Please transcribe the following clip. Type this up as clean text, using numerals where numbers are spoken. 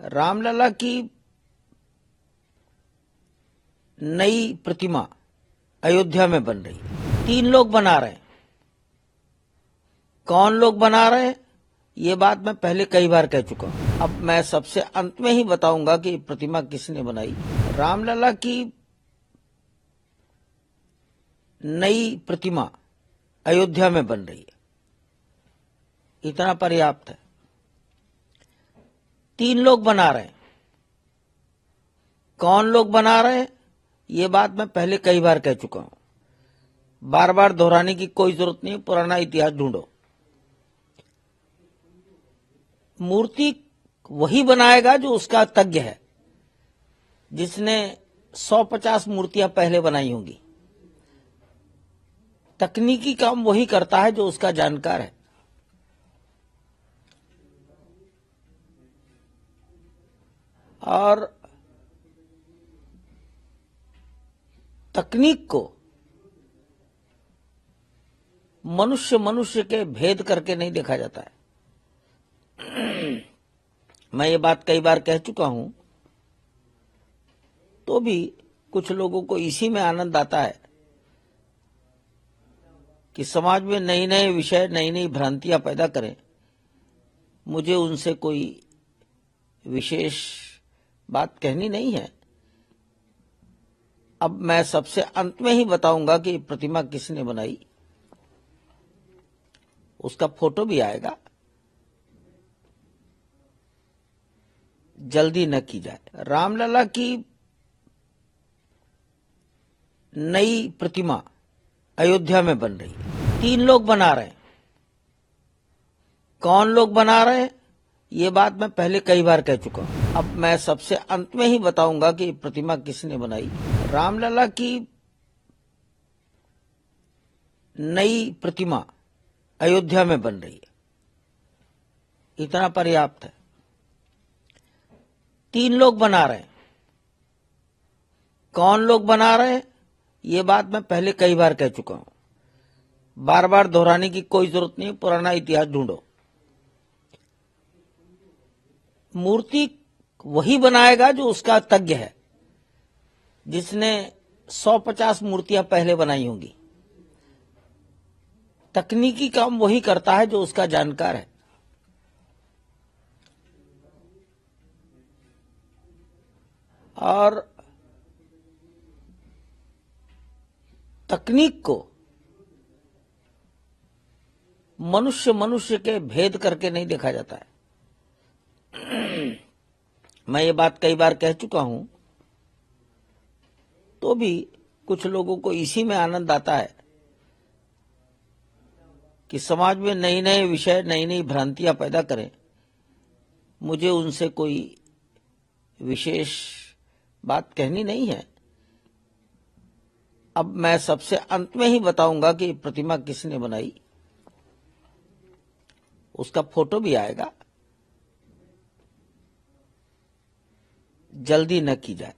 रामलला की नई प्रतिमा अयोध्या में बन रही है। 3 लोग बना रहे हैं। कौन लोग बना रहे हैं ये बात मैं पहले कई बार कह चुका हूं। अब मैं सबसे अंत में ही बताऊंगा कि प्रतिमा किसने बनाई। रामलला की नई प्रतिमा अयोध्या में बन रही है। इतना पर्याप्त है। 3 लोग बना रहे हैं। कौन लोग बना रहे हैं ये बात मैं पहले कई बार कह चुका हूं। बार बार दोहराने की कोई जरूरत नहीं। पुराना इतिहास ढूंढो। मूर्ति वही बनाएगा जो उसका तज्ञ है, जिसने 150 मूर्तियां पहले बनाई होंगी। तकनीकी काम वही करता है जो उसका जानकार है। और तकनीक को मनुष्य के भेद करके नहीं देखा जाता है। मैं ये बात कई बार कह चुका हूं, तो भी कुछ लोगों को इसी में आनंद आता है कि समाज में नए नए विषय, नई नई भ्रांतियां पैदा करें। मुझे उनसे कोई विशेष बात कहनी नहीं है। अब मैं सबसे अंत में ही बताऊंगा कि प्रतिमा किसने बनाई। उसका फोटो भी आएगा। जल्दी न की जाए। रामलला की नई प्रतिमा अयोध्या में बन रही है। 3 लोग बना रहे हैं। कौन लोग बना रहे हैं ये बात मैं पहले कई बार कह चुका हूं। अब मैं सबसे अंत में ही बताऊंगा कि प्रतिमा किसने बनाई। रामलला की नई प्रतिमा अयोध्या में बन रही है। इतना पर्याप्त है। 3 लोग बना रहे हैं। कौन लोग बना रहे हैं ये बात मैं पहले कई बार कह चुका हूं। बार बार दोहराने की कोई जरूरत नहीं। पुराना इतिहास ढूंढो। मूर्ति वही बनाएगा जो उसका तज्ञ है, जिसने 150 मूर्तियां पहले बनाई होंगी। तकनीकी काम वही करता है जो उसका जानकार है। और तकनीक को मनुष्य के भेद करके नहीं देखा जाता है। मैं ये बात कई बार कह चुका हूं, तो भी कुछ लोगों को इसी में आनंद आता है कि समाज में नए नए विषय, नई नई भ्रांतियां पैदा करें। मुझे उनसे कोई विशेष बात कहनी नहीं है। अब मैं सबसे अंत में ही बताऊंगा कि प्रतिमा किसने बनाई। उसका फोटो भी आएगा। जल्दी न की जाए।